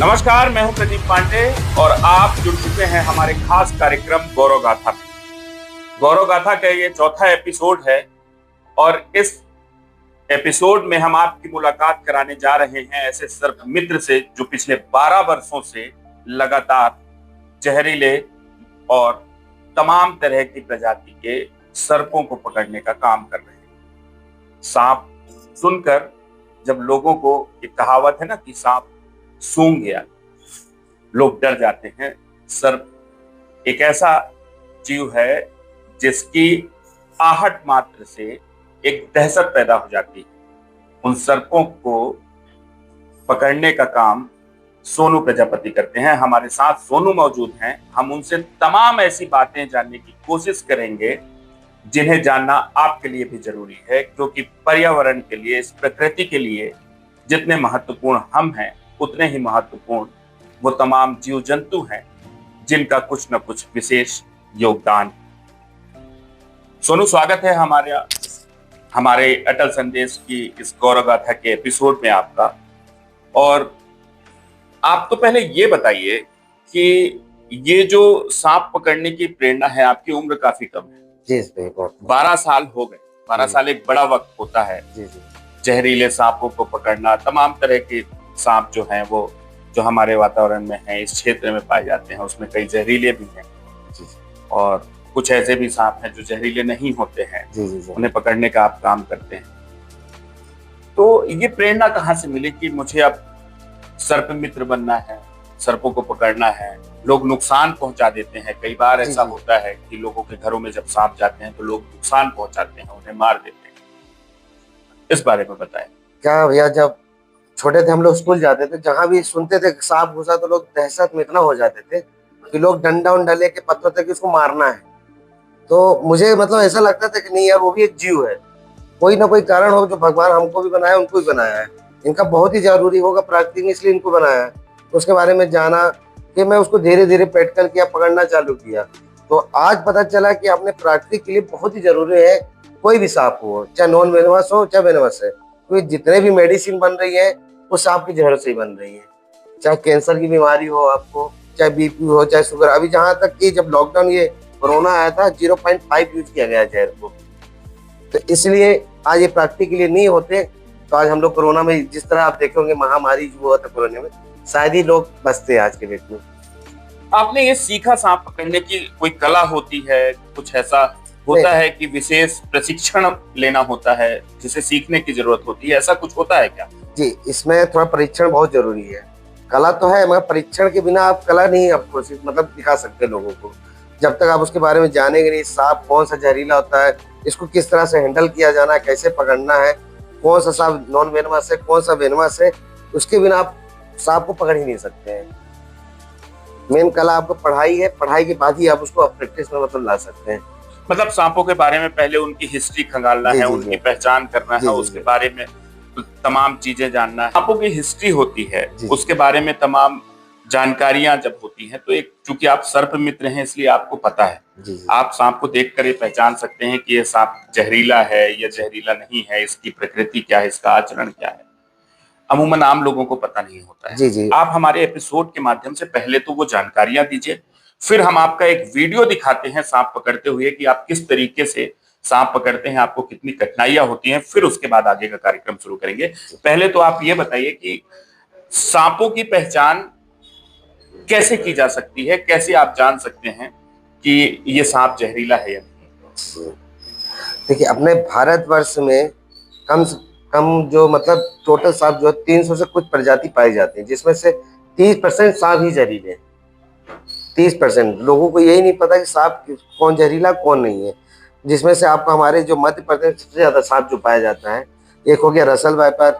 नमस्कार, मैं हूं प्रदीप पांडे और आप जुड़ चुके हैं हमारे खास कार्यक्रम गौरव गाथा में। गौरव गाथा का ये चौथा एपिसोड है और इस एपिसोड में हम आपकी मुलाकात कराने जा रहे हैं ऐसे सर्प मित्र से जो पिछले 12 वर्षों से लगातार जहरीले और तमाम तरह की प्रजाति के सर्पों को पकड़ने का काम कर रहे हैं। सांप सुनकर जब लोगों को एक कहावत है ना कि सांप सूंघ गया, लोग डर जाते हैं। सर्प एक ऐसा जीव है जिसकी आहट मात्र से एक दहशत पैदा हो जाती है। उन सर्पों को पकड़ने का काम सोनू प्रजापति करते हैं। हमारे साथ सोनू मौजूद हैं। हम उनसे तमाम ऐसी बातें जानने की कोशिश करेंगे जिन्हें जानना आपके लिए भी जरूरी है, क्योंकि पर्यावरण के लिए, इस प्रकृति के लिए जितने महत्वपूर्ण हम हैं उतने ही महत्वपूर्ण वो तमाम जीव जंतु हैं जिनका कुछ न कुछ विशेष योगदान। सोनू, स्वागत है हमारे अटल संदेश की इस गौरव गाथा के एपिसोड में आपका। और आप तो पहले ये बताइए कि ये जो सांप पकड़ने की प्रेरणा है, आपकी उम्र काफी कम है। जी, 12 साल हो गए। 12 साल एक बड़ा वक्त होता है। जी। जहरीले सांपों को पकड़ना, तमाम तरह के सांप जो हैं वो जो हमारे वातावरण में हैं, इस क्षेत्र में पाए जाते हैं, उसमें कई जहरीले भी हैं और कुछ ऐसे भी सांप हैं जो जहरीले नहीं होते हैं। उन्हें पकड़ने का आप काम करते हैं। तो ये प्रेरणा कहाँ से मिली कि मुझे अब सर्प मित्र बनना है, सर्पों को पकड़ना है? लोग नुकसान पहुंचा देते हैं। कई बार ऐसा होता है कि लोगों के घरों में जब सांप जाते हैं तो लोग नुकसान पहुंचाते हैं, उन्हें मार देते हैं। इस बारे में बताएं। क्या भैया, जब छोटे थे हम लोग स्कूल जाते थे, जहाँ भी सुनते थे सांप घुसा तो लोग दहशत में इतना हो जाते थे कि लोग डंडा उंडा लेके पत्थर तक उसको मारना है। तो मुझे मतलब ऐसा लगता था कि नहीं यार, वो भी एक जीव है, कोई ना कोई कारण हो जो भगवान हमको भी बनाया, उनको भी बनाया है, इनका बहुत ही जरूरी होगा प्रकृति ने, इसलिए इनको बनाया है। उसके बारे में जाना कि मैं उसको धीरे धीरे प्रैक्टिकल किया, पकड़ना चालू किया, तो आज पता चला कि अपने प्रकृति के लिए बहुत ही जरूरी है कोई भी सांप हो, चाहे नॉन वेनमस हो चाहे वेनमस है। क्योंकि जितने भी मेडिसिन बन रही है वो सांप की जहर से ही बन रही है। चाहे कैंसर की बीमारी हो आपको, चाहे बीपी हो, चाहे शुगर। अभी जहाँ तक कि जब लॉकडाउन ये कोरोना आया था 0.5 यूज किया गया जहर को, तो इसलिए आज ये प्रकृति के लिए नहीं होते तो आज हम लोग कोरोना में, जिस तरह आप देखे होंगे महामारी जो हुआ था कोरोना में, शायद ही लोग बचते हैं आज के डेट में। आपने ये सीखा सांप पकड़ने की कोई कला होती है, कुछ ऐसा होता है कि विशेष प्रशिक्षण लेना होता है जिसे सीखने की जरूरत होती है, ऐसा कुछ होता है क्या? जी, इसमें थोड़ा परीक्षण बहुत जरूरी है। कला तो है मगर परीक्षण के बिना आप कला नहीं आपको मतलब दिखा सकते लोगों को। जब तक आप उसके बारे में जानेंगे नहीं, सांप कौन सा जहरीला होता है, इसको किस तरह से हैंडल किया जाना है, कैसे पकड़ना है, कौन सा सांप नॉन वेनमस है, कौन सा वेनमस है, उसके बिना आप सांप को पकड़ ही नहीं सकते हैं। मेन कला आपको पढ़ाई है, पढ़ाई के बाद ही आप उसको प्रैक्टिस में मतलब ला सकते हैं। मतलब सांपों के बारे में पहले उनकी हिस्ट्री खंगालना है, उनकी पहचान करना है, उसके बारे में तमाम चीजें जानना है। सांपों की हिस्ट्री होती है, उसके बारे में तमाम जानकारियां जब होती हैं, तो एक चूंकि आप सर्प मित्र हैं इसलिए आपको पता है, आप सांप को देखकर ये पहचान सकते हैं कि ये सांप जहरीला है या जहरीला नहीं है, इसकी प्रकृति क्या है, इसका आचरण क्या है। अमूमन आम लोगों को पता नहीं होता है। आप हमारे एपिसोड के माध्यम से पहले तो वो जानकारियां दीजिए, फिर हम आपका एक वीडियो दिखाते हैं सांप पकड़ते हुए कि आप किस तरीके से सांप पकड़ते हैं, आपको कितनी कठिनाइयां होती हैं, फिर उसके बाद आगे का कार्यक्रम शुरू करेंगे। पहले तो आप ये बताइए कि सांपों की पहचान कैसे की जा सकती है, कैसे आप जान सकते हैं कि ये सांप जहरीला है या नहीं? देखिए, अपने भारतवर्ष में कम से कम जो मतलब टोटल सांप जो 300 से कुछ प्रजाति पाई जाती है, जिसमें से 30% सांप ही जहरीले हैं। 30% लोगों को यही नहीं पता कि सांप कौन जहरीला कौन नहीं है। जिसमें से आपको हमारे जो मध्य प्रदेश में सबसे ज्यादा सांप जो पाया जाता है, एक हो गया Russell viper,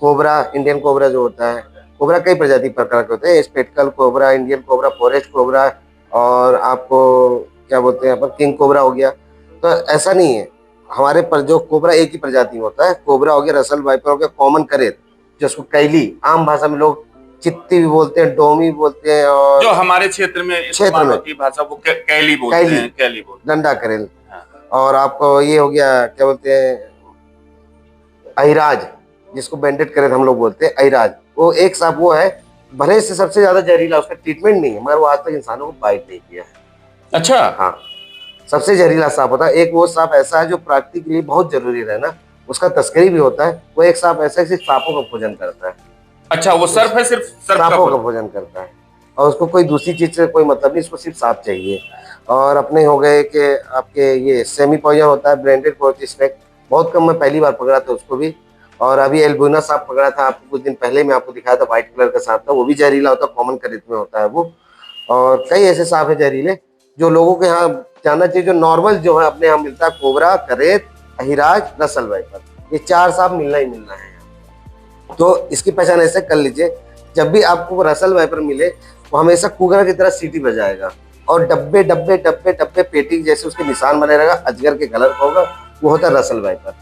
cobra, Indian cobra जो होता है। कोबरा कई प्रजाति प्रकार के होते हैं, spectral cobra, Indian cobra, forest cobra, और आपको क्या बोलते हैं यहाँ पर किंग कोबरा हो गया। तो ऐसा नहीं है, हमारे पर जो कोबरा एक ही प्रजाति में होता है। कोबरा हो गया, रसल वाइपर हो गया, कॉमन करेत जिसको कैली आम भाषा में लोग चित्ती भी बोलते हैं, डोमी भी बोलते हैं, और जो हमारे क्षेत्र में भाषा वो कैली बोलते हैं, कैली बोलते हैं, डंडा करेल। और आपको ये हो गया क्या बोलते हैं, अहिराज, जिसको बैंडेड करेल हम लोग बोलते हैं, अहिराज। वो एक सांप वो है भले से सबसे ज्यादा जहरीला, उसका ट्रीटमेंट नहीं है, मगर वो आज तक इंसानों को बाइट नहीं किया है। अच्छा। हाँ, सबसे जहरीला सांप होता है। एक वो सांप ऐसा है जो प्रकृति के लिए बहुत जरूरी रहना, उसका तस्करी भी होता है। वो एक सांप ऐसा है सिर्फ सांपों का भोजन करता है। अच्छा, वो सर्फ है, सिर्फ सर्फ का सांपों का भोजन करता है, और उसको कोई दूसरी चीज से कोई मतलब नहीं, उसको सिर्फ सांप चाहिए। और अपने हो गए कि आपके ये सेमी पॉइजन होता है, ब्रांडेड कोच स्नेक, बहुत कम, मैं पहली बार पकड़ा था उसको भी। और अभी एल्बुना सांप पकड़ा था आपको कुछ दिन पहले, मैं आपको दिखाया था, व्हाइट कलर का सांप था, वो भी जहरीला होता है, कॉमन करेत में होता है वो। और कई ऐसे सांप है जहरीले जो लोगों के यहाँ जानना चाहिए, जो नॉर्मल जो है अपने यहाँ मिलता है, कोबरा, करेत, अहिराज, रसल वाइपर, ये 4 सांप मिलना ही मिलना है। तो इसकी पहचान ऐसे कर लीजिए, जब भी आपको रसल वाइपर मिले वो हमेशा कुगरा की तरह सीटी बजाएगा, और डब्बे डब्बे डब्बे डब्बे पेटी जैसे उसके निशान बने रहेगा, अजगर के कलर का होगा, वो होता है रसल वाइपर।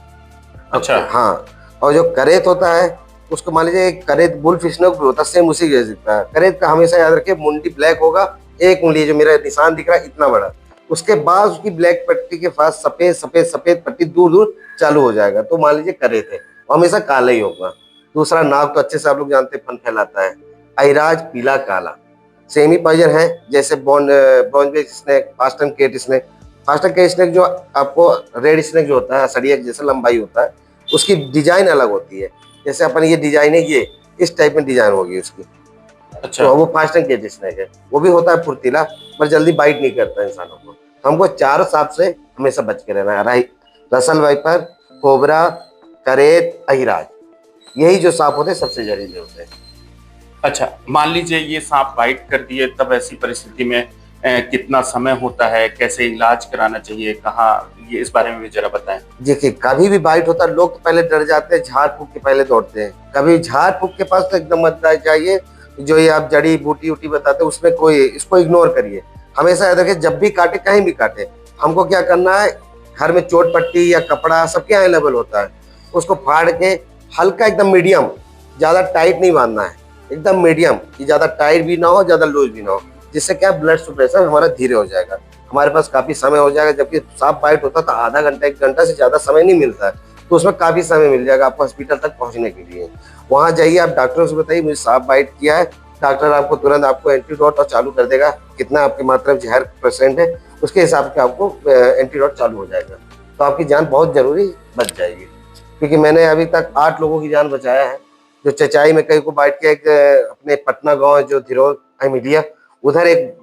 अच्छा। हाँ, और जो करेत होता है उसको मान लीजिए, एक करेत बुल फिशनोक भी होता है, सेम उसी जैसे दिखता है। करेत का हमेशा याद रखिए, मुंडी ब्लैक होगा, एक उंगली जो मेरा निशान दिख रहा है इतना बड़ा, उसके बाद उसकी ब्लैक पट्टी के पास सफेद सफेद सफेद पट्टी दूर दूर चालू हो जाएगा, तो मान लीजिए करेत है, और हमेशा काला ही होगा। दूसरा, नाग तो अच्छे से आप लोग जानते हैं, फन फैलाता है। अहिराज पीला काला। सेमी पॉइजन है, जैसे bronze snake, Forsten's cat snake. Forsten's cat snake जो आपको रेड स्नेक जो होता है, सड़िया जैसे लंबाई होता है, उसकी डिजाइन अलग होती है। जैसे अपन ये डिजाइन है, ये इस टाइप में डिजाइन होगी उसकी। अच्छा। तो वो फास्टन केट स्नेक है, वो भी होता है फुर्तीला, पर जल्दी बाइट नहीं करता इंसानों को। तो हमको 4 सांप से हमेशा बच के रहना है, रसल वाइपर, कोबरा, करेत, अहिराज, यही जो सांप होते हैं सबसे जहरीले होते हैं। अच्छा, मान लीजिए ये सांप बाइट कर दिए, तब ऐसी परिस्थिति में कितना समय होता है, कैसे इलाज कराना चाहिए, कहाँ, ये इस बारे में भी जरा बताएं। देखिए, कभी भी बाइट होता है लोग तो पहले डर जाते हैं, झाड़ फूक के पहले दौड़ते हैं। कभी झाड़ फूक के पास तो एकदम मत जाइए, जो ये आप जड़ी बूटी उटी बताते हैं उसमें कोई, इसको इग्नोर करिए। हमेशा याद रखिए, जब भी काटे, कहीं भी काटे, हमको क्या करना है, घर में चोट पट्टी या कपड़ा सबके यहाँ अवेलेबल होता है, उसको फाड़ के हल्का एकदम मीडियम, ज्यादा टाइट नहीं बांधना है, एकदम मीडियम, कि ज्यादा टाइट भी ना हो, ज्यादा लूज भी ना हो, जिससे क्या ब्लड सप्रेशन हमारा धीरे हो जाएगा, हमारे पास काफी समय हो जाएगा। जबकि सांप बाइट होता तो आधा घंटा 1 घंटा से ज्यादा समय नहीं मिलता है, तो उसमें काफी समय मिल जाएगा आपको हॉस्पिटल तक पहुंचने के लिए। वहां जाइए, आप डॉक्टर से बताइए मुझे सांप बाइट किया है, डॉक्टर आपको तुरंत आपको एंटीडोट और चालू कर देगा, कितना आपकी मात्रा में जहर % है, उसके हिसाब से आपको एंटीडोट चालू हो जाएगा, तो आपकी जान बहुत जरूरी बच जाएगी। क्योंकि मैंने अभी तक 8 लोगों की जान बचाया है। जो चचाई में कई को बाइट किया, एक अपने पटना गांव जो धिरोल मीडिया, उधर एक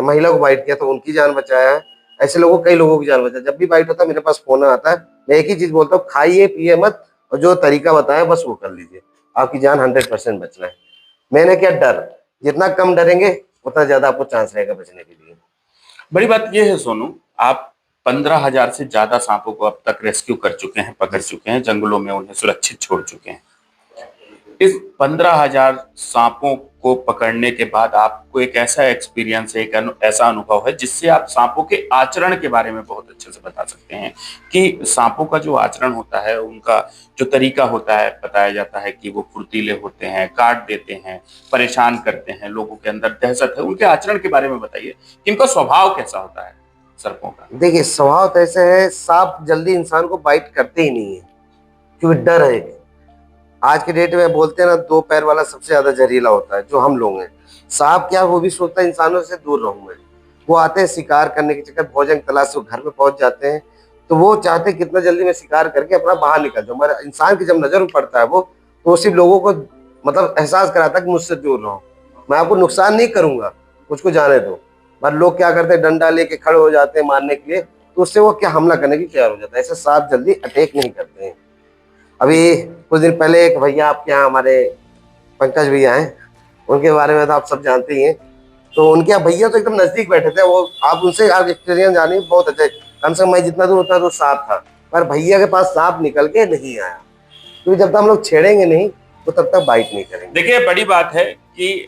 महिला को बाइट किया तो उनकी जान बचाया है। ऐसे लोगों, कई लोगों की जान बचाया। जब भी बाइट होता है मेरे पास फोन आता है, मैं एक ही चीज बोलता हूँ, खाइए पिए मत, और जो तरीका बताया बस वो कर लीजिए, आपकी जान 100% बचना है। मैंने क्या, डर, जितना कम डरेंगे उतना ज्यादा आपको चांस रहेगा बचने के लिए। बड़ी बात यह है सोनू, आप 15,000 से ज्यादा सांपों को अब तक रेस्क्यू कर चुके हैं, पकड़ चुके हैं, जंगलों में उन्हें सुरक्षित छोड़ चुके हैं। इस 15,000 सांपों को पकड़ने के बाद आपको एक ऐसा एक्सपीरियंस है, एक ऐसा अनुभव है जिससे आप सांपों के आचरण के बारे में बहुत अच्छे से बता सकते हैं कि सांपों का जो आचरण होता है, उनका जो तरीका होता है, बताया जाता है कि वो फुर्तीले होते हैं, काट देते हैं, परेशान करते हैं, लोगों के अंदर दहशत है, उनके आचरण के बारे में बताइए कि इनका स्वभाव कैसा होता है सर्पों का। देखिए, स्वभाव तो ऐसे है, सांप जल्दी इंसान को बाइट करते ही नहीं है, क्योंकि डर है। आज के डेट में बोलते हैं ना, 2 पैर वाला सबसे ज्यादा जहरीला होता है, जो हम लोग हैं। सांप क्या, वो भी सोचता है इंसानों से दूर रहूं मैं। वो आते हैं शिकार करने के चक्कर, भोजन की तलाश से वो घर पे पहुंच जाते हैं, तो वो चाहते हैं कितना जल्दी मैं शिकार करके अपना बाहर निकल जाऊं। मगर इंसान की जब नजर में पड़ता है वो, तो सिर्फ लोगों को मतलब एहसास कराता है कि मुझसे दूर रहो, मैं आपको नुकसान नहीं करूंगा, मुझकुछ जाने दो। पर लोग क्या करते हैं, डंडा लेके खड़े हो जाते हैं मारने के लिए, तो उससे वो क्या हमला करने की तैयार हो जाता है। ऐसे सांप जल्दी अटैक नहीं करते हैं। अभी कुछ दिन पहले एक भैया आपके यहाँ, हमारे पंकज भैया हैं, उनके बारे में तो आप सब जानते ही हैं। तो उनके यहाँ भैया तो एकदम नजदीक बैठे थे, वो आप उनसे आप एक्सपीरियंस जाने बहुत अच्छा है। कम से कम मैं जितना दूर उतना दूर सांप था, पर भैया के पास सांप निकल के नहीं आया, क्योंकि जब तक हम लोग छेड़ेंगे नहीं तो तब तक बाइट नहीं करेंगे। देखिए, बड़ी बात है कि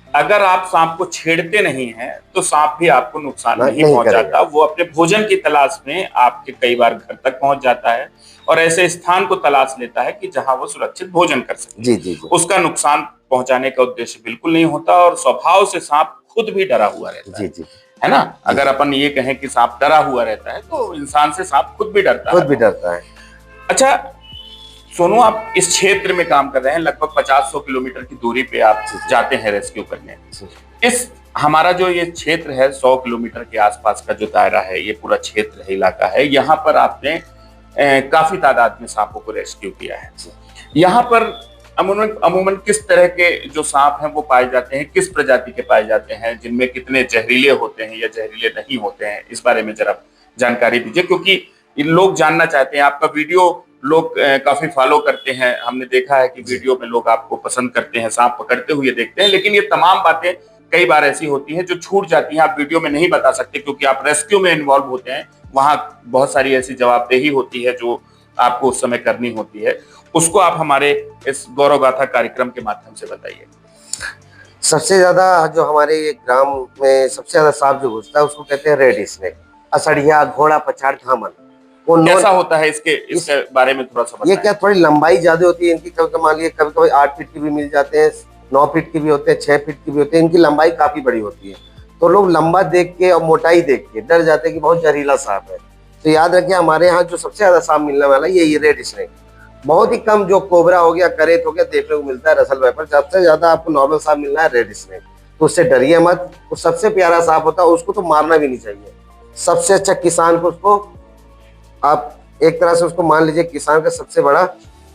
अगर आप सांप को छेड़ते नहीं हैं तो सांप भी आपको नुकसान नहीं पहुंचाता। वो अपने भोजन की तलाश में आपके कई बार घर तक पहुंच जाता है और ऐसे स्थान को तलाश लेता है कि जहां वो सुरक्षित भोजन कर सके। जी। उसका नुकसान पहुंचाने का उद्देश्य बिल्कुल नहीं होता, और स्वभाव से सांप खुद भी डरा हुआ रहता है ना। अगर अपन ये कहें कि सांप डरा हुआ रहता है, तो इंसान से सांप खुद भी डरता है। अच्छा, सोनू, आप इस क्षेत्र में काम कर रहे हैं, लगभग 50-100 किलोमीटर की दूरी पे आप जाते हैं रेस्क्यू करने। इस हमारा जो ये क्षेत्र है 100 किलोमीटर के आसपास का जो दायरा है, ये पूरा क्षेत्र है, इलाका है, यहाँ पर आपने काफी तादाद में सांपों को रेस्क्यू किया है। यहाँ पर अमूमन किस तरह के जो सांप हैं वो पाए जाते हैं, किस प्रजाति के पाए जाते हैं, जिनमें कितने जहरीले होते हैं या जहरीले नहीं होते हैं, इस बारे में जरा जानकारी दीजिए, क्योंकि लोग जानना चाहते हैं। आपका वीडियो लोग काफी फॉलो करते हैं, हमने देखा है कि वीडियो में लोग आपको पसंद करते हैं, सांप पकड़ते हुए देखते हैं, लेकिन ये तमाम बातें कई बार ऐसी होती हैं जो छूट जाती हैं, आप वीडियो में नहीं बता सकते क्योंकि आप रेस्क्यू में इन्वॉल्व होते हैं। वहां बहुत सारी ऐसी जवाबदेही होती है जो आपको उस समय करनी होती है, उसको आप हमारे इस गौरव गाथा कार्यक्रम के माध्यम से बताइए। सबसे ज्यादा जो हमारे ग्राम में सबसे ज्यादा सांप जो घुसता है उसको कहते हैं रेड स्नेक, असड़िया, घोड़ा पछाड़, धामन। वो कैसा होता है इसके बारे में थोड़ा सा बताएं। ये क्या थोड़ी लंबाई ज्यादा होती है इनकी, कभी मान लीजिए कभी कभी 8 फीट की भी मिल जाते हैं, 9 फीट की भी होते हैं, 6 फीट की भी होते हैं। इनकी लंबाई काफी बड़ी होती है, तो लोग लंबा देख के और मोटाई देख के डर जाते हैं कि बहुत जहरीला सांप है। तो याद रखिए हमारे यहाँ जो सबसे ज्यादा सांप मिलने वाला है ये रेड स्नेक। बहुत ही कम जो कोबरा हो गया, करेत हो गया देखने को मिलता है रसल भाई पर। सबसे ज्यादा आपको नॉर्मल सांप मिलना है रेड स्नेक, तो उससे डरिए मत। वो सबसे प्यारा सांप होता है, उसको तो मारना भी नहीं चाहिए। सबसे अच्छा किसान को उसको आप एक तरह से उसको मान लीजिए किसान का सबसे बड़ा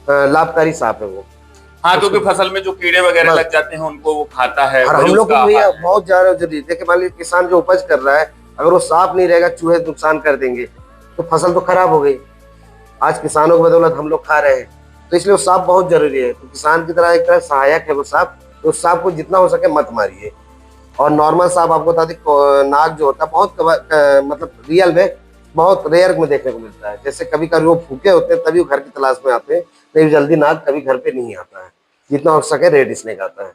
लाभकारी सांप है वो। हाँ, क्योंकि फसल में जो कीड़े वगैरह लग जाते हैं उनको वो खाता है और हम लोग को भैया बहुत ज्यादा जरूरी है। मान लीजिए किसान जो उपज कर रहा है, अगर वो सांप नहीं रहेगा, चूहे नुकसान कर देंगे तो फसल तो खराब हो गई। आज किसानों की बदौलत हम लोग खा रहे हैं, तो इसलिए वो सांप बहुत जरूरी है। तो किसान की तरह एक तरह सहायक है वो सांप, तो उस सांप को जितना हो सके मत मारिए। और नॉर्मल सांप आपको बता दें, नाग जो होता है बहुत मतलब रियल में बहुत रेयर में देखने को मिलता है। जैसे कभी कभी वो भूखे होते हैं तभी वो घर की तलाश में आते हैं, नहीं जल्दी नाग कभी घर पे नहीं आता है। जितना हो सके रेड स्नेक आता है।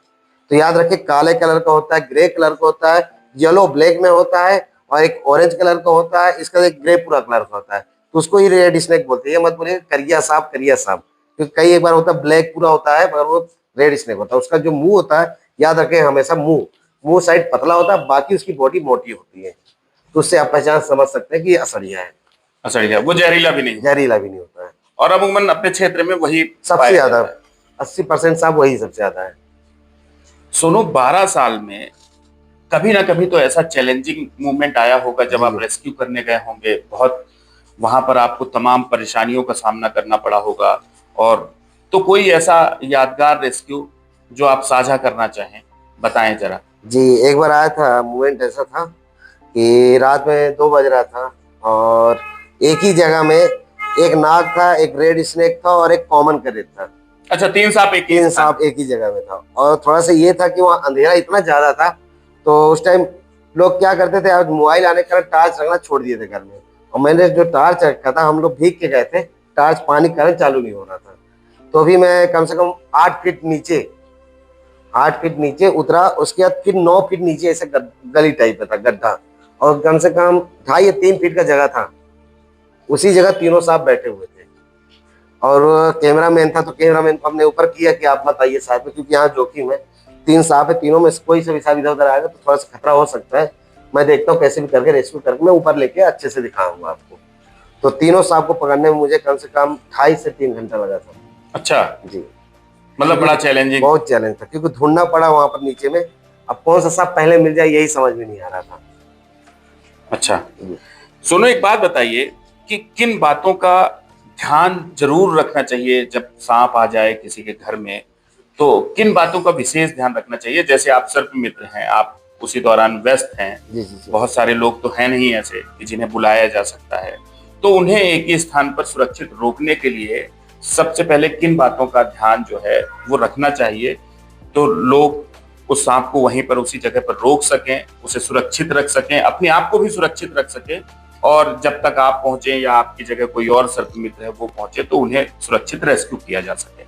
तो याद रखिए काले कलर का होता है, ग्रे कलर का होता है, येलो ब्लैक में होता है, और एक ऑरेंज कलर का होता है। इसका एक ग्रे पूरा कलर का होता है, तो उसको ही रेड स्नेक बोलते हैं। ये मत बोलिए करिया सांप, करिया सांप, क्योंकि कई एक बार होता है ब्लैक पूरा होता है मगर वो रेड स्नेक होता है। उसका जो मुंह होता है, याद रखें हमेशा मुंह साइड पतला होता है, बाकी उसकी बॉडी मोटी होती है। तो उससे आप पहचान समझ सकते हैं कि ये असड़िया है। असड़िया, वो जहरीला भी नहीं होता है। और अमूमन अपने क्षेत्र में वही सबसे ज्यादा 80% सांप वही सबसे ज्यादा है। सोनू, 12 साल में कभी ना कभी तो ऐसा चैलेंजिंग मोमेंट आया होगा जब आप रेस्क्यू करने गए होंगे, बहुत वहां पर आपको तमाम परेशानियों का सामना करना पड़ा होगा, और तो कोई ऐसा यादगार रेस्क्यू जो आप साझा करना चाहें, बताएं जरा। जी, एक बार आया था मोमेंट ऐसा था कि रात में 2 बज रहा था और एक ही जगह में एक नाग था, एक रेड स्नेक था और एक कॉमन करेट था। अच्छा, 3 सांप एक ही जगह में था। और थोड़ा सा ये था कि वहाँ अंधेरा इतना ज्यादा था, तो उस टाइम लोग क्या करते थे, मोबाइल आने के कारण टार्च रखना छोड़ दिए थे घर में। और मैंने जो टार्च रखा था, हम लोग भीग के गए थे, टार्च पानी करंट चालू नहीं हो रहा था। तो अभी मैं कम से कम 8 फीट नीचे उतरा। उसके बाद फिर 9 फीट नीचे ऐसे गली टाइप का था, गड्ढा, और कम से कम 2.5 या 3 फीट का जगह था। उसी जगह तीनों सांप बैठे हुए थे, और कैमरामैन था, तो कैमरामैन को हमने ऊपर किया कि आप मत आइए साथ में, क्योंकि यहाँ जोखिम है। 3 सांप है, तीनों में कोई से भी सांप इधर उधर आएगा तो थोड़ा सा खतरा हो सकता है। मैं देखता हूँ कैसे भी करके रेस्क्यू करके मैं ऊपर लेके अच्छे से दिखाऊंगा आपको। तो तीनों सांप को पकड़ने में मुझे कम से कम 2.5 से 3 घंटा लगा था। अच्छा जी, मतलब बड़ा चैलेंजिंग, बहुत चैलेंज था, क्योंकि ढूंढना पड़ा वहां पर नीचे में। अब कौन सा सांप पहले मिल जाए यही समझ में नहीं आ रहा था। अच्छा सुनो, एक बात बताइए कि किन बातों का ध्यान जरूर रखना चाहिए जब सांप आ जाए किसी के घर में, तो किन बातों का विशेष ध्यान रखना चाहिए? जैसे आप सर्प मित्र हैं, आप उसी दौरान व्यस्त हैं। जी। बहुत सारे लोग तो हैं नहीं ऐसे कि जिन्हें बुलाया जा सकता है, तो उन्हें एक ही स्थान पर सुरक्षित रोकने के लिए सबसे पहले किन बातों का ध्यान जो है वो रखना चाहिए, तो लोग उस सांप को वहीं पर उसी जगह पर रोक सकें, उसे सुरक्षित रख सकें, अपने आप को भी सुरक्षित रख सकें, और जब तक आप पहुंचे या आपकी जगह कोई और सर्प मित्र है वो पहुंचे तो उन्हें सुरक्षित रेस्क्यू किया जा सके।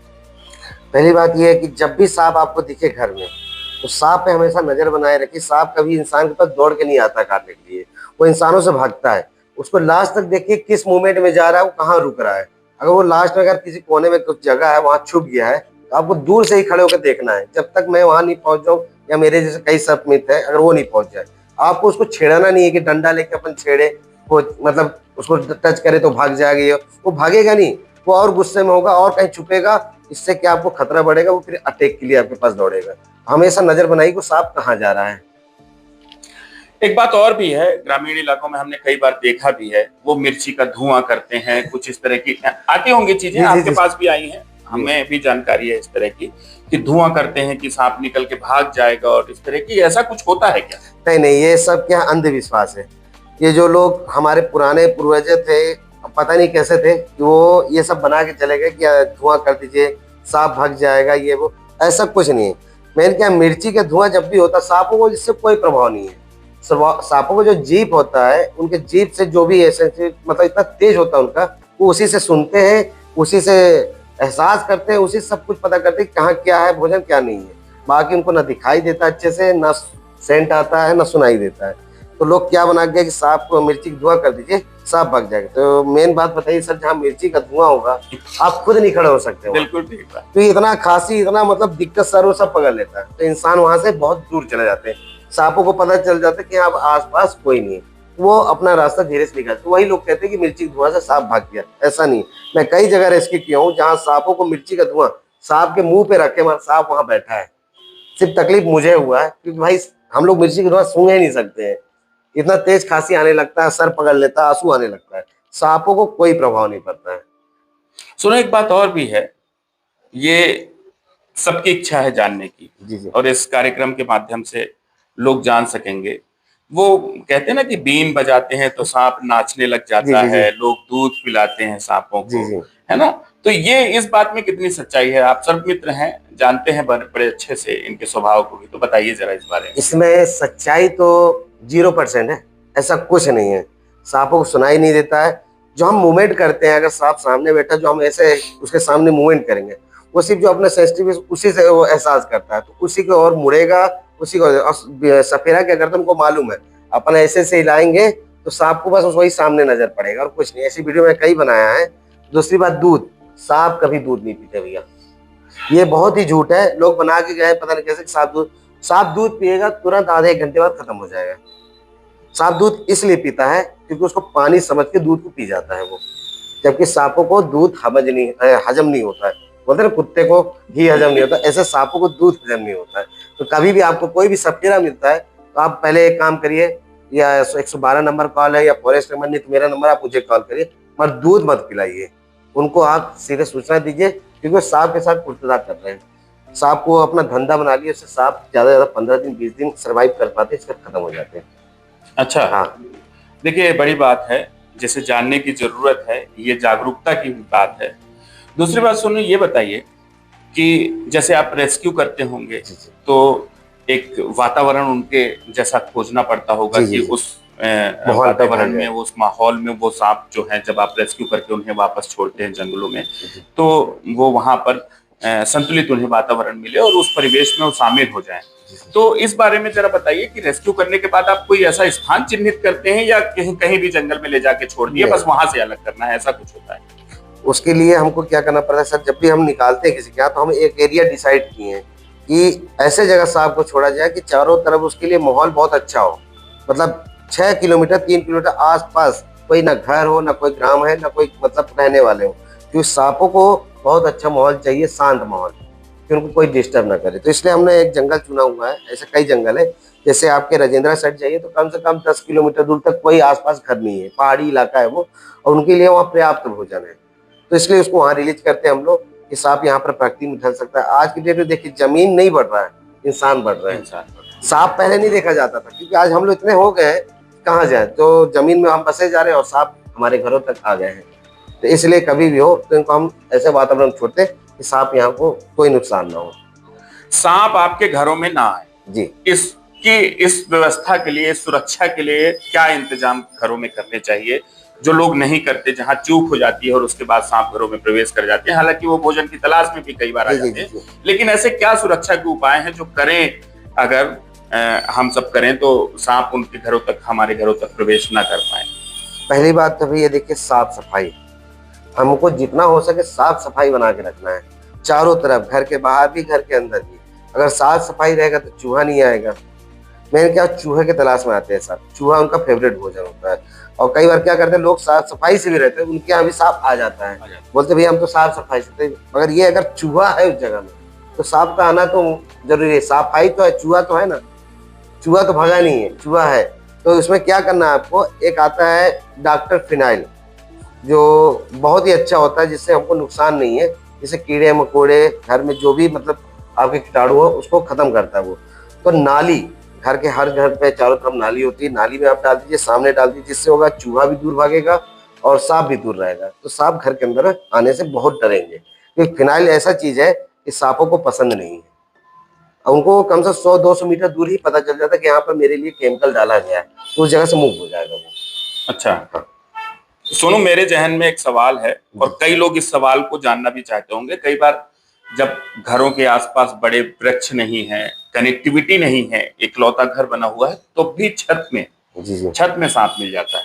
पहली बात यह है कि जब भी सांप आपको दिखे घर में, तो सांप पे हमेशा नजर बनाए रखिए। सांप कभी इंसान के पास दौड़ के नहीं आता काटने के लिए, वो इंसानों से भागता है। उसको लास्ट तक देखिए किस मूवमेंट में जा रहा है, वो कहाँ रुक रहा है। अगर वो लास्ट में अगर किसी कोने में कुछ जगह है वहां छुप गया है, तो आपको दूर से ही खड़े होकर देखना है। जब तक मैं वहां नहीं पहुंच जाऊं या मेरे जैसे कई सर्प मित्र है, अगर वो नहीं पहुंच जाए, आपको उसको छेड़ना नहीं है कि डंडा लेके अपन छेड़े, वो मतलब उसको टच करे तो भाग जाएगा, वो भागेगा नहीं। वो और गुस्से में होगा और कहीं छुपेगा, इससे क्या आपको खतरा बढ़ेगा, वो फिर अटैक के लिए आपके पास दौड़ेगा। हमेशा नजर बनाइए कि सांप कहाँ जा रहा है। एक बात और भी है, ग्रामीण इलाकों में हमने कई बार देखा भी है, वो मिर्ची का धुआं करते हैं, कुछ इस तरह की आती होंगी चीजें, जी जी आपके जी पास भी आई हैं, हमें भी जानकारी है इस तरह की, कि धुआं करते हैं कि सांप निकल के भाग जाएगा और इस तरह की, ऐसा कुछ होता है क्या? नहीं नहीं, ये सब क्या अंधविश्वास है। ये जो लोग हमारे पुराने पूर्वज थे, पता नहीं कैसे थे कि वो ये सब बना के चले गए कि धुआं कर दीजिए सांप भाग जाएगा, ये वो, ऐसा कुछ नहीं है। मेन क्या, मिर्ची का धुआं जब भी होता है, सांपों को इससे कोई प्रभाव नहीं है। सांपों को जो जीभ होता है, उनके जीभ से जो भी ऐसे मतलब इतना तेज होता है उनका, वो उसी से सुनते हैं, उसी से एहसास करते हैं, उसी से सब कुछ पता करते हैं कहाँ क्या है भोजन क्या नहीं है। बाकी उनको ना दिखाई देता अच्छे से, ना सेंट आता है, ना सुनाई देता है। तो लोग क्या बना गया कि सांप को मिर्ची का धुआं कर दीजिए सांप भाग जाएगा। तो मेन बात बताइए सर, जहाँ मिर्ची का धुआं होगा आप खुद नहीं खड़े हो सकते वहाँ। बिल्कुल ठीक है। तो इतना खांसी, इतना मतलब दिक्कत, सर वो सब पकड़ लेता है, तो इंसान वहां से बहुत दूर चले जाते हैं। सांपों को पता चल जाता है कि अब आसपास कोई नहीं है, वो अपना रास्ता धीरे से निकालते। तो वही लोग कहते हैं कि मिर्ची के धुआं से सांप भाग गया, ऐसा नहीं। मैं कई जगह रेस्क्यू किया हूँ जहाँ सांपों को मिर्ची का धुआं सांप के मुंह पे रखे, मगर सांप वहां बैठा है। सिर्फ तकलीफ मुझे हुआ है क्योंकि भाई हम लोग मिर्ची का धुआं सूंघ ही नहीं सकते हैं, इतना तेज खांसी आने लगता है, सर पकड़ लेता है, आंसू आने लगता है। सांपों को कोई प्रभाव नहीं पड़ता है। सुनो, एक बात और भी है, ये सबकी इच्छा है जानने की, जी जी और इस कार्यक्रम के माध्यम से लोग जान सकेंगे। वो कहते हैं ना कि बीन बजाते हैं तो सांप नाचने लग जी जाता जी जी है, लोग दूध पिलाते हैं सांपों जी को, जी है ना? तो ये इस बात में कितनी सच्चाई है? आप सर्प मित्र हैं, जानते हैं बड़े अच्छे से इनके स्वभाव को भी, तो बताइए जरा इस बारे में। इसमें सच्चाई तो 0% है, ऐसा कुछ नहीं है। सांपों को सुनाई नहीं देता है। जो हम मूवमेंट करते हैं, अगर सांप सामने बैठा, जो हम ऐसे उसके सामने मूवमेंट करेंगे, वो सिर्फ जो अपने सेंसिटिव उसी से वो एहसास करता है, तो उसी को और मुड़ेगा, उसी को। और सफेरा क्या करता है उनको मालूम है, अपन ऐसे से हिलाएंगे तो सांप को बस वही सामने नजर पड़ेगा और कुछ नहीं। ऐसी वीडियो में कई बनाया है। दूसरी बात, दूध, सांप कभी दूध नहीं पीते भैया, ये बहुत ही झूठ है। लोग बना के गए पता नहीं कैसे, सांप दूध पिएगा तुरंत आधे एक घंटे बाद खत्म हो जाएगा। सांप दूध इसलिए पीता है क्योंकि उसको पानी समझ के दूध को पी जाता है वो, जबकि सांपों को दूध हजम नहीं होता है। बोलते ना कुत्ते को घी हजम नहीं होता, ऐसे सांपों को दूध हजम नहीं होता है। तो कभी भी आपको कोई भी सफेरा मिलता है तो आप पहले एक काम करिए, या 112 नंबर कॉल है या फॉरेस्ट नंबर, नहीं तो मेरा नंबर, आप मुझे कॉल करिए, पर दूध मत पिलाइए उनको। आप सीधे सूचना दीजिए, क्योंकि सांप के साथ कुर्तदा कर रहे हैं। सांप को अपना धंधा बना लिया, उससे सांप ज्यादा 15 दिन 20 दिन सर्वाइव कर पाते हैं, इसके खत्म हो जाते हैं। अच्छा, हाँ देखिए बड़ी बात है, जिसे जानने की जरूरत है, ये जागरूकता की भी बात है। दूसरी बात सुनिए, ये बताइए कि जैसे आप रेस्क्यू करते होंगे जी जी तो एक वातावरण उनके जैसा खोजना पड़ता होगा जी जी कि जी। उस माहौल पे वातावरण ढल में, जाए। उस माहौल में वो सांप जो है, जब आप रेस्क्यू करके उन्हें वापस छोड़ते हैं जंगलों में, जी जी तो वो वहां पर संतुलित उन्हें वातावरण मिले और उस परिवेश में वो शामिल हो जाएं। जी जी। तो इस बारे में जरा बताइए कि रेस्क्यू करने के बाद आप कोई ऐसा स्थान चिन्हित करते हैं या कहीं कहीं भी जंगल में ले जाके छोड़ दिए, नहीं। बस वहां से अलग करना है, ऐसा कुछ होता है? उसके लिए हमको क्या करना पड़ता है सर, जब भी हम निकालते हैं किसी के यहाँ, तो हम एक एरिया डिसाइड किए हैं कि ऐसे जगह सांप को छोड़ा जाए कि चारों तरफ उसके लिए माहौल बहुत अच्छा हो। मतलब 6 किलोमीटर 3 किलोमीटर आसपास कोई ना घर हो, ना कोई ग्राम है, ना कोई मतलब रहने वाले हो, क्योंकि सांपों को बहुत अच्छा माहौल चाहिए, शांत माहौल, कि उनको कोई डिस्टर्ब ना करे। तो इसलिए हमने एक जंगल चुना हुआ है। ऐसे कई जंगल है, जैसे आपके राजेंद्रा साइड जाइए तो कम से कम 10 किलोमीटर दूर तक कोई आसपास घर नहीं है, पहाड़ी इलाका है वो, और उनके लिए वहाँ पर्याप्त भोजन है। तो इसलिए उसको वहाँ रिलीज करते हैं हम लोग कि सांप यहाँ पर प्रकृति में ढल सकता है। आज की डेट में देखिए, जमीन नहीं बढ़ रहा है, इंसान बढ़ रहा है। इंसान। सांप पहले नहीं देखा जाता था, क्योंकि आज हम लोग इतने हो गए हैं, कहाँ जाए, तो जमीन में हम बसे जा रहे हैं और सांप हमारे घरों तक आ गए हैं। तो इसलिए कभी भी हो तो इनको हम ऐसे वातावरण छोड़ते कि सांप यहाँ को कोई नुकसान ना हो। सांप आपके घरों में ना आए, जी, इसकी इस व्यवस्था के लिए, इस सुरक्षा के लिए क्या इंतजाम घरों में करने चाहिए जो लोग नहीं करते, जहां चूक हो जाती है और उसके बाद सांप घरों में प्रवेश कर जाते हैं? हालांकि वो भोजन की तलाश में भी कई बार आ जी जी जाते जी हैं, जी। लेकिन ऐसे क्या सुरक्षा के उपाय हैं जो करें, अगर हम सब करें तो सांप उनके घरों तक, हमारे घरों तक प्रवेश ना कर पाए? पहली बात तो भैया देखिए, साफ सफाई, हमको जितना हो सके साफ सफाई बना के रखना है चारों तरफ, घर के बाहर भी घर के अंदर भी। अगर साफ सफाई रहेगा तो चूहा नहीं आएगा। मेन क्या चूहे के तलाश में आते हैं साहब, चूहा उनका फेवरेट भोजन होता है। और कई बार क्या करते हैं लोग, साफ सफाई से भी रहते हैं, उनके यहाँ भी सांप आ जाता है, बोलते भैया हम तो साफ सफाई से थे, मगर ये अगर चूहा है उस जगह में तो सांप का आना तो जरूरी है। सफाई तो है, चूहा तो है ना, चूहा तो भागा नहीं है, चूहा है। तो इसमें क्या करना है आपको, एक आता है डॉक्टर फिनाइल, जो बहुत ही अच्छा होता है, जिससे हमको नुकसान नहीं है, जिससे कीड़े मकोड़े घर में जो भी मतलब आपके कीटाणु हो उसको खत्म करता है वो। तो नाली, घर के हर घर पे चारों तरफ नाली होती है, नाली में आप डाल दीजिए, सामने डाल दीजिए, जिससे होगा चूहा भी दूर भागेगा और सांप भी दूर रहेगा। तो सांप घर के अंदर आने से बहुत डरेंगे, क्योंकि फिनाइल ऐसा चीज है कि सांपों को पसंद नहीं है। उनको कम से 100-200 मीटर दूर ही पता चल जाता है कि यहाँ पर मेरे लिए केमिकल डाला गया है, तो उस जगह से मूव हो जाएगा वो। अच्छा हाँ। सोनू, मेरे जहन में एक सवाल है और कई लोग इस सवाल को जानना भी चाहते होंगे। कई बार जब घरों के आसपास बड़े वृक्ष नहीं है, कनेक्टिविटी नहीं है, इकलौता घर बना हुआ है, तो भी छत में सांप मिल जाता है।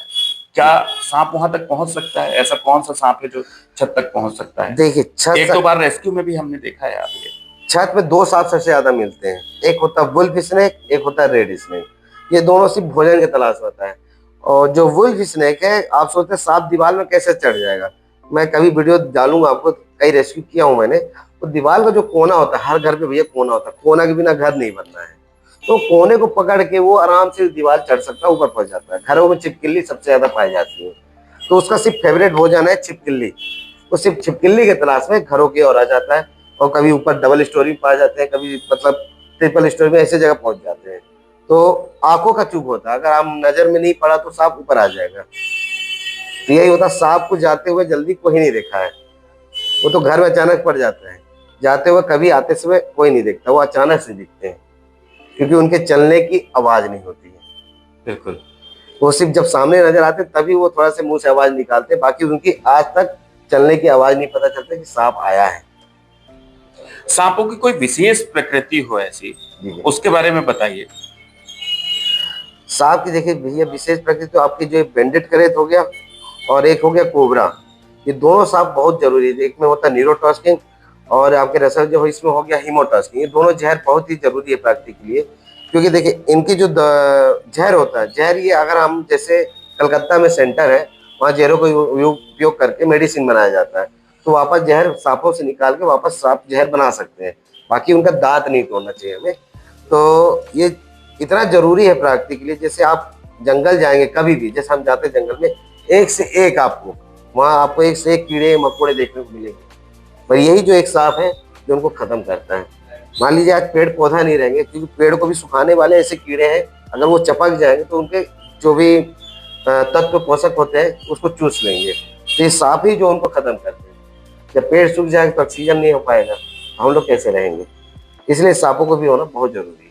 क्या सांप वहां तक पहुंच सकता है? ऐसा कौन सा सांप है जो छत तक पहुंच सकता है? देखिए एक दो बार रेस्क्यू में भी हमने देखा है आप ये। छत में दो सांप सबसे ज्यादा मिलते हैं, एक होता है वुल्फ स्नेक, एक होता है रेड स्नेक। ये दोनों सिर्फ भोजन की तलाश होता है। और जो वुल्फ स्नेक है, आप सोचते हैं सांप दीवार में कैसे चढ़ जाएगा, मैं कभी वीडियो डालूंगा आपको, कई रेस्क्यू किया हूं मैंने। तो दीवार का जो कोना होता है, हर घर पे भैया कोना होता है, कोना के बिना घर नहीं बनना है। तो कोने को पकड़ के वो आराम से दीवार चढ़ सकता है, ऊपर पहुंच जाता है। घरों में छिपकली सबसे ज्यादा पाई जाती है, तो उसका सिर्फ फेवरेट भोजन है छिपकली। वो सिर्फ छिपकली के तलाश में घरों की ओर आ जाता है, और कभी ऊपर डबल स्टोरी में पाए जाते हैं, कभी मतलब ट्रिपल स्टोरी में, ऐसे जगह पहुंच जाते हैं। तो आंखों का चूक होता है, अगर आप नजर में नहीं पड़ा तो सांप ऊपर आ जाएगा। तो यही होता, सांप को जाते हुए जल्दी कोई नहीं देखा है, वो तो घर में अचानक पड़ जाता है, जाते हुए कभी आते समय कोई नहीं देखता, वो अचानक से दिखते हैं, क्योंकि उनके चलने की आवाज नहीं होती है। बिल्कुल। वो सिर्फ जब सामने नजर आते तभी वो थोड़ा से मुंह से आवाज निकालते, बाकी उनकी आज तक चलने की आवाज नहीं पता चलता कि सांप आया है। सांपों की कोई विशेष प्रकृति हो ऐसी, उसके बारे में बताइए। सांप की देखिए भैया विशेष प्रकृति तो आपकी जो बेंडेड करेत हो गया, और एक हो गया कोबरा, ये दोनों सांप बहुत जरूरी है। एक में होता है न्यूरोटॉक्सिन, और आपके रसर जो है इसमें हो गया हीमोटॉक्सिन। ये दोनों जहर बहुत ही जरूरी है प्रकृति के लिए, क्योंकि देखिए इनकी जो जहर होता है, जहर ये अगर हम जैसे कलकत्ता में सेंटर है, वहाँ जहरों को उपयोग करके मेडिसिन बनाया जाता है, तो वापस जहर सांपों से निकाल के वापस सांप जहर बना सकते हैं। बाकी उनका दांत नहीं तोड़ना चाहिए हमें। तो ये इतना जरूरी है प्रकृति के लिए। जैसे आप जंगल जाएंगे कभी भी, जैसे हम जाते हैं जंगल में, एक से एक आपको वहाँ आपको एक से एक कीड़े मकोड़े देखने को मिलेंगे, पर यही जो एक सांप है जो उनको खत्म करता है। मान लीजिए आज पेड़ पौधा नहीं रहेंगे, क्योंकि पेड़ को भी सुखाने वाले ऐसे कीड़े हैं, अगर वो चपक जाएंगे तो उनके जो भी तत्व पोषक होते हैं उसको चूस लेंगे। तो ये सांप ही जो उनको खत्म करते हैं। जब पेड़ सूख जाएगा तो ऑक्सीजन नहीं हो पाएगा, हम लोग कैसे रहेंगे? इसलिए सांपों को भी होना बहुत जरूरी है।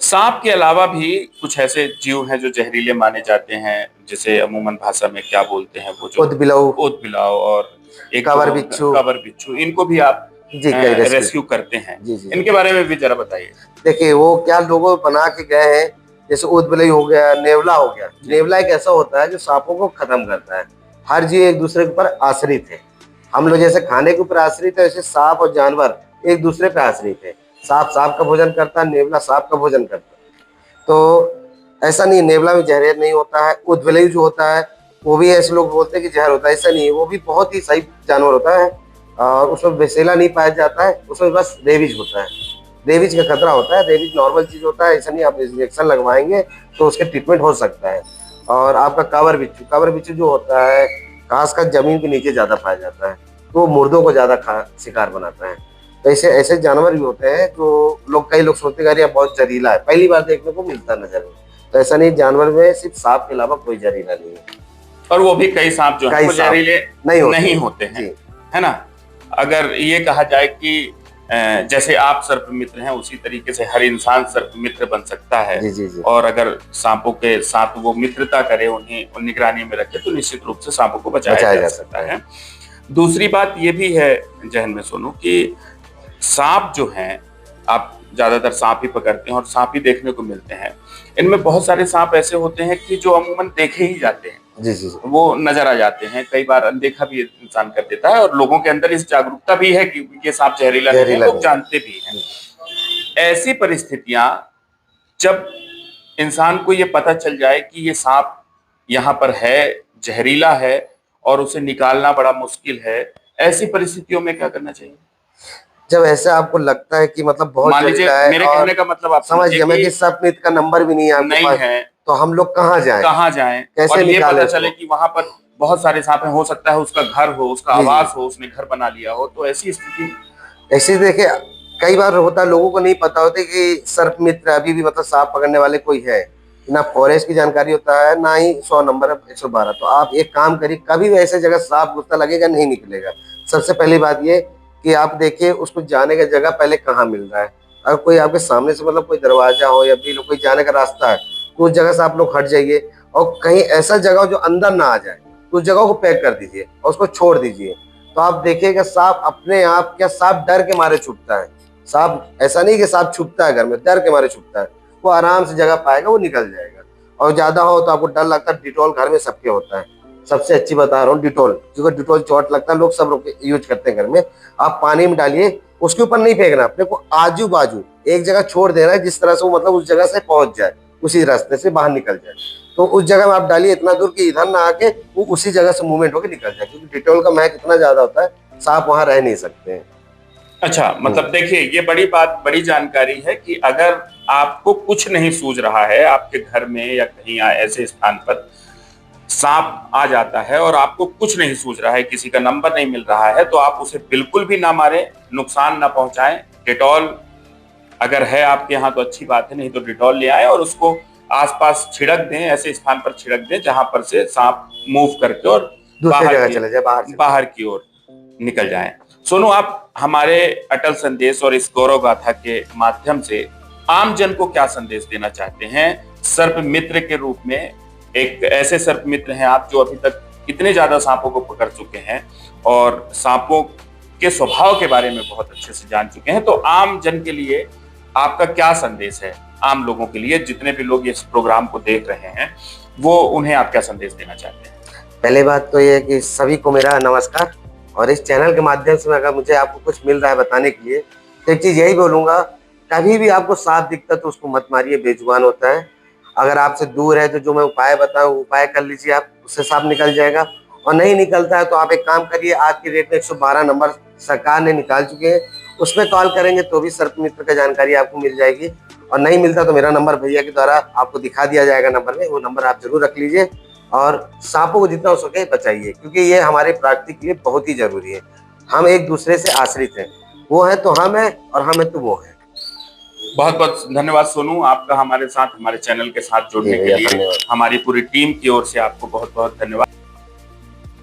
सांप के अलावा भी कुछ ऐसे जीव हैं जो जहरीले माने जाते हैं, जिसे अमूमन भाषा में क्या बोलते हैं, वो जो ऊदबिलाव और एक कावर बिच्छू, इनको भी आप रेस्क्यू करते हैं। इनके बारे में भी जरा बताइए। देखिए वो क्या लोगों बना के गए हैं, जैसे ऊदबिलाई हो गया, नेवला हो गया। नेवला एक ऐसा होता है जो सांपों को खत्म करता है। हर जीव एक दूसरे के ऊपर आश्रित है। हम लोग जैसे खाने के ऊपर आश्रित है, वैसे सांप और जानवर एक दूसरे पे आश्रित है। सांप सांप का भोजन करता है, नेवला सांप का भोजन करता है। तो ऐसा नहीं, नेवला में जहर नहीं होता है। ऊदबिलाई जो होता है वो भी ऐसे लोग बोलते हैं कि जहर होता है, ऐसा नहीं है, वो भी बहुत ही सही जानवर होता है, और उसमें विषैला नहीं पाया जाता है, उसमें बस रेबीज होता है। रेबीज का खतरा होता है, रेबीज नॉर्मल चीज होता है, ऐसा नहीं आप इंजेक्शन लगवाएंगे तो उसके ट्रीटमेंट हो सकता है। और आपका कावर बिच्छू जो होता है, खासकर जमीन के नीचे ज्यादा पाया जाता है, तो वो मुर्दों को ज्यादा शिकार बनाता है। तो ऐसे ऐसे जानवर भी होते हैं जो कई लोग सोचते हैं यार बहुत जहरीला है, पहली बार देखने को मिलता नजर में। तो ऐसा नहीं, जानवर में सिर्फ सांप के अलावा कोई जहरीला नहीं है। और वो भी कई सांप जो है जहरीले नहीं होते हैं, है ना? अगर ये कहा जाए कि जैसे आप सर्प मित्र हैं, उसी तरीके से हर इंसान सर्प मित्र बन सकता है। जी। और अगर सांपों के साथ वो मित्रता करे, उन्हें निगरानी में रखे, तो निश्चित रूप से सांपों को बचाया जा सकता है। दूसरी बात ये भी है जहन में सोनू कि सांप जो हैं, आप ज्यादातर सांप ही पकड़ते हैं और सांप ही देखने को मिलते हैं। इनमें बहुत सारे सांप ऐसे होते हैं कि जो अमूमन देखे ही जाते हैं, जी। वो नजर आ जाते हैं, कई बार अनदेखा भी इंसान कर देता है, और लोगों के अंदर इस जागरूकता भी है कि ये सांप जहरीला नहीं है, लोग जानते भी हैं। ऐसी परिस्थितियां जब इंसान को ये पता चल जाए कि ये सांप यहाँ पर है, जहरीला है और उसे निकालना बड़ा मुश्किल है, ऐसी परिस्थितियों में क्या करना चाहिए? जब ऐसे आपको लगता है कि मतलब बहुत मान लीजिए, जहरीला है मेरे और कहने का मतलब आप समझ समझिए गया मैं कि कि सर्पमित्र का नंबर भी नहीं है आपके नहीं पास, है, तो हम लोग कहाँ जाएं, कहाँ जाएं कैसे और ये निकालें पता चले उसको। कि वहां पर बहुत सारे सांप हैं, हो सकता है उसका घर हो, उसका जी जी। आवास हो, उसने घर बना लिया हो, तो ऐसी स्थिति में ऐसे देखिए कई बार होता है, लोगों को नहीं पता होता कि सर्प मित्र अभी भी मतलब सांप पकड़ने वाले कोई है, ना फॉरेस्ट की जानकारी होता है ना ही 100 नंबर 112। तो आप एक काम करिए, कभी भी ऐसे जगह सांप घुसता लगेगा नहीं निकलेगा। सबसे पहली बात ये कि आप देखिए उसको जाने का जगह पहले कहाँ मिल रहा है। अगर कोई आपके सामने से मतलब कोई दरवाजा हो या फिर कोई जाने का रास्ता है तो उस जगह से आप लोग हट जाइए, और कहीं ऐसा जगह हो जो अंदर ना आ जाए तो उस जगह को पैक कर दीजिए और उसको छोड़ दीजिए। तो आप देखिएगा सांप अपने आप, क्या सांप डर के मारे छुपता है। सांप ऐसा नहीं कि सांप छुपता है घर में, डर के मारे छुपता है। वो आराम से जगह पाएगा, वो निकल जाएगा। और ज्यादा हो तो आपको डर लगता है, डिटॉल घर में सबके होता है। सबसे अच्छी बता रहा हूँ डिटॉल, क्योंकि डिटॉल चोट लगता है, लोग सब लोग यूज करते हैं घर में। आप पानी में डालिए, उसके ऊपर नहीं फेंकना, अपने को आजू बाजू एक जगह छोड़ देना है, जिस तरह से वो मतलब उस जगह से पहुंच जाए, उसी रास्ते से बाहर निकल जाए। तो उस जगह में आप डालिए इतना दूर कि इधर ना आके वो उसी जगह से मूवमेंट होकर निकल जाए, क्योंकि डिटॉल का महक इतना ज्यादा होता है, सांप वहां रह नहीं सकते हैं। अच्छा, मतलब देखिए, ये बड़ी बात, बड़ी जानकारी है कि अगर आपको कुछ नहीं सूझ रहा है, आपके घर में या कहीं ऐसे स्थान पर सांप आ जाता है और आपको कुछ नहीं सूझ रहा है, किसी का नंबर नहीं मिल रहा है, तो आप उसे बिल्कुल भी ना मारें, नुकसान ना पहुंचाएं। डिटॉल अगर है आपके यहाँ तो अच्छी बात है, नहीं तो डिटॉल ले आए और उसको आसपास छिड़क दें, ऐसे स्थान पर छिड़क दें जहां पर से सांप मूव करके और दूसरे बाहर जगह की चले जाए, बाहर चले जाए। बाहर की ओर निकल जाएं। सोनू, आप हमारे अटल संदेश और इस गौरव गाथा के माध्यम से आम जन को क्या संदेश देना चाहते हैं सर्प मित्र के रूप में? एक ऐसे सर्प मित्र हैं आप जो अभी तक इतने ज्यादा सांपों को पकड़ चुके हैं और सांपों के स्वभाव के बारे में बहुत अच्छे से जान चुके हैं, तो आम जन के लिए आपका क्या संदेश है? आम लोगों के लिए, जितने भी लोग इस प्रोग्राम को देख रहे हैं, वो उन्हें आप क्या संदेश देना चाहते हैं? पहले बात तो ये है कि सभी को मेरा नमस्कार। और इस चैनल के माध्यम से अगर मुझे आपको कुछ मिल रहा है बताने के लिए, तो एक चीज यही बोलूंगा, कभी भी आपको सांप दिखता तो उसको मत मारिए, बेजुबान होता है। अगर आपसे दूर है तो जो मैं उपाय बताऊं उपाय कर लीजिए, आप उससे सांप निकल जाएगा। और नहीं निकलता है तो आप एक काम करिए, आज की डेट में 112 नंबर सरकार ने निकाल चुके हैं, उसमें कॉल करेंगे तो भी सर्प मित्र का जानकारी आपको मिल जाएगी। और नहीं मिलता तो मेरा नंबर भैया के द्वारा आपको दिखा दिया जाएगा नंबर में, वो नंबर आप जरूर रख लीजिए। और सांपों को जितना हो सके बचाइए, क्योंकि ये हमारे प्रकृति के लिए बहुत ही जरूरी है। हम एक दूसरे से आश्रित हैं, वो है तो हम है और हम है तो वो है। बहुत बहुत धन्यवाद सोनू, आपका हमारे साथ, हमारे चैनल के साथ जी जुड़ने के भैया लिए। धन्यवाद। हमारी पूरी टीम की ओर से आपको बहुत बहुत धन्यवाद।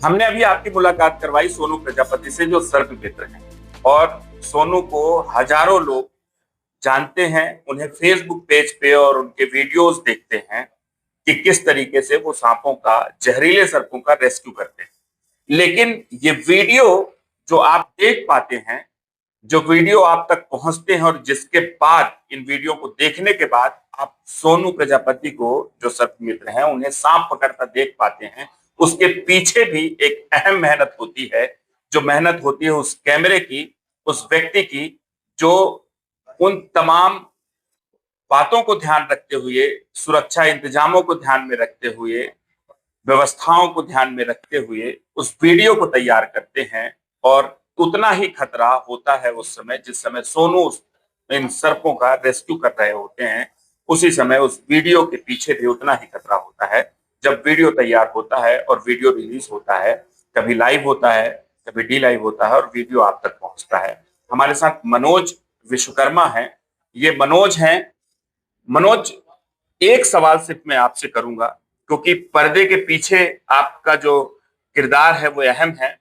हमने अभी आपकी मुलाकात करवाई सोनू प्रजापति से, जो सर्प मित्र हैं, और सोनू को हजारों लोग जानते हैं, उन्हें फेसबुक पेज पे और उनके वीडियोस देखते हैं कि किस तरीके से वो सांपों का, जहरीले सर्पों का रेस्क्यू करते हैं। लेकिन ये वीडियो जो आप देख पाते हैं, जो वीडियो आप तक पहुंचते हैं और जिसके बाद, इन वीडियो को देखने के बाद आप सोनू प्रजापति को, जो सर्प मित्र हैं, उन्हें सांप पकड़ता देख पाते हैं, उसके पीछे भी एक अहम मेहनत होती है। जो मेहनत होती है उस कैमरे की, उस व्यक्ति की, जो उन तमाम बातों को ध्यान रखते हुए, सुरक्षा इंतजामों को ध्यान में रखते हुए, व्यवस्थाओं को ध्यान में रखते हुए उस वीडियो को तैयार करते हैं। और उतना ही खतरा होता है उस समय, जिस समय सोनू इन सर्पों का रेस्क्यू कर रहे होते हैं, उसी समय उस वीडियो के पीछे भी उतना ही खतरा होता है। जब वीडियो तैयार होता है और वीडियो रिलीज होता है, कभी लाइव होता है, कभी डी लाइव होता है, और वीडियो आप तक पहुंचता है। हमारे साथ मनोज विश्वकर्मा है, ये मनोज हैं। मनोज, एक सवाल सिर्फ मैं आपसे करूंगा, क्योंकि पर्दे के पीछे आपका जो किरदार है वो अहम है,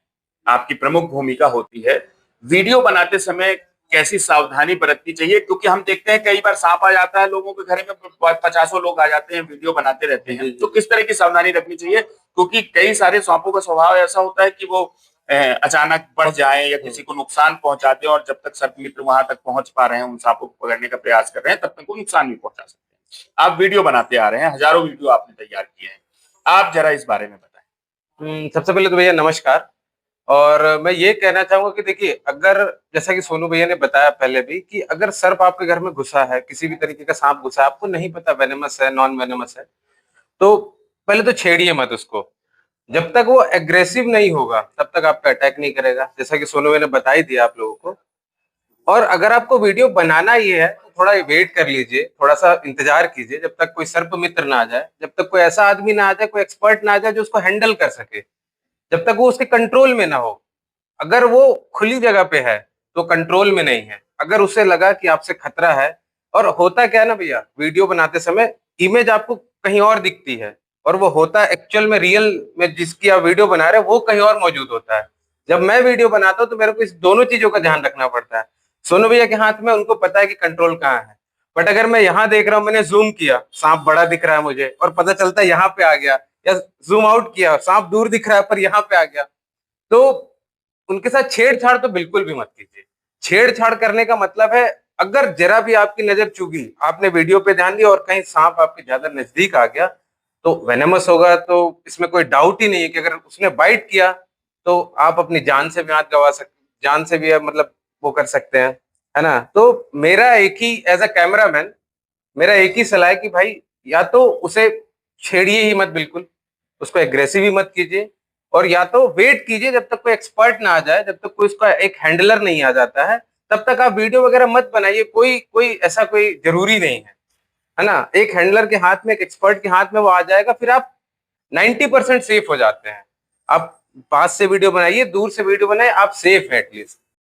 आपकी प्रमुख भूमिका होती है। वीडियो बनाते समय कैसी सावधानी बरतनी चाहिए? क्योंकि हम देखते हैं कई बार सांप आ जाता है लोगों के घर में, 50 लोग आ जाते हैं, वीडियो बनाते रहते हैं, तो किस तरह की सावधानी रखनी चाहिए? क्योंकि कई सारे सांपों का स्वभाव ऐसा होता है कि वो अचानक बढ़ जाए या किसी को नुकसान पहुंचा दे, और जब तक सर्प मित्र वहां तक पहुंच पा रहे हैं, उन सांपों को पकड़ने का प्रयास कर रहे हैं, तब तक वो नुकसान भी पहुंचा सकते हैं। आप वीडियो बनाते आ रहे हैं, हजारों वीडियो आपने तैयार किए हैं, आप जरा इस बारे में बताएं। सबसे पहले तो भैया नमस्कार। और मैं ये कहना चाहूंगा कि देखिए, अगर जैसा कि सोनू भैया ने बताया पहले भी कि अगर सर्प आपके घर में घुसा है, किसी भी तरीके का सांप घुसा है, आपको नहीं पता वेनेमस है नॉन वेनेमस है, तो पहले तो छेड़िए मत उसको। जब तक वो एग्रेसिव नहीं होगा तब तक आपका अटैक नहीं करेगा, जैसा कि सोनू भैया ने बता ही दिया आप लोगों को। और अगर आपको वीडियो बनाना ही है तो थोड़ा वेट कर लीजिए, थोड़ा सा इंतजार कीजिए जब तक कोई सर्प मित्र ना आ जाए, जब तक कोई ऐसा आदमी ना आ जाए, कोई एक्सपर्ट ना आ जाए जो उसको हैंडल कर सके, जब तक वो उसके कंट्रोल में ना हो। अगर वो खुली जगह पे है तो कंट्रोल में नहीं है, अगर उसे लगा कि आपसे खतरा है। और होता क्या है ना भैया, वीडियो बनाते समय इमेज आपको कहीं और दिखती है और वो होता है एक्चुअल में, रियल में जिसकी आप वीडियो बना रहे हो वो कहीं और मौजूद होता है। जब मैं वीडियो बनाता हूँ तो मेरे को इस दोनों चीजों का ध्यान रखना पड़ता है। सोनू भैया के हाथ में, उनको पता है कि कंट्रोल कहाँ है, बट अगर मैं यहाँ देख रहा हूँ, मैंने जूम किया, सांप बड़ा दिख रहा है मुझे और पता चलता है यहाँ पे आ गया, या जूम आउट किया, सांप दूर दिख रहा है पर यहाँ पे आ गया, तो उनके साथ छेड़छाड़ तो बिल्कुल भी मत कीजिए। छेड़छाड़ करने का मतलब है, अगर जरा भी आपकी नजर चूकी, आपने वीडियो पे ध्यान दिया और कहीं सांप आपके ज्यादा नजदीक आ गया, तो वेनेमस होगा, तो इसमें कोई डाउट ही नहीं है कि अगर उसने बाइट किया तो आप अपनी जान से भी हाथ गवा सकते, जान से भी मतलब वो कर सकते हैं, है ना। तो मेरा एक ही, एज अ कैमरामैन, मेरा एक ही सलाह है कि भाई, या तो उसे छेड़िए ही मत बिल्कुल, उसको एग्रेसिव ही मत कीजिए, और या तो वेट कीजिए जब तक कोई एक्सपर्ट ना आ जाए, जब तक कोई उसका एक हैंडलर नहीं आ जाता है, तब तक आप वीडियो वगैरह मत बनाइए। कोई कोई ऐसा कोई जरूरी नहीं है ना। एक हैंडलर के हाथ में, एक एक्सपर्ट के हाथ में वो आ जाएगा, फिर आप 90% सेफ हो जाते हैं। आप पास से वीडियो बनाइए, दूर से वीडियो बनाए, आप सेफ है एटलीस्ट।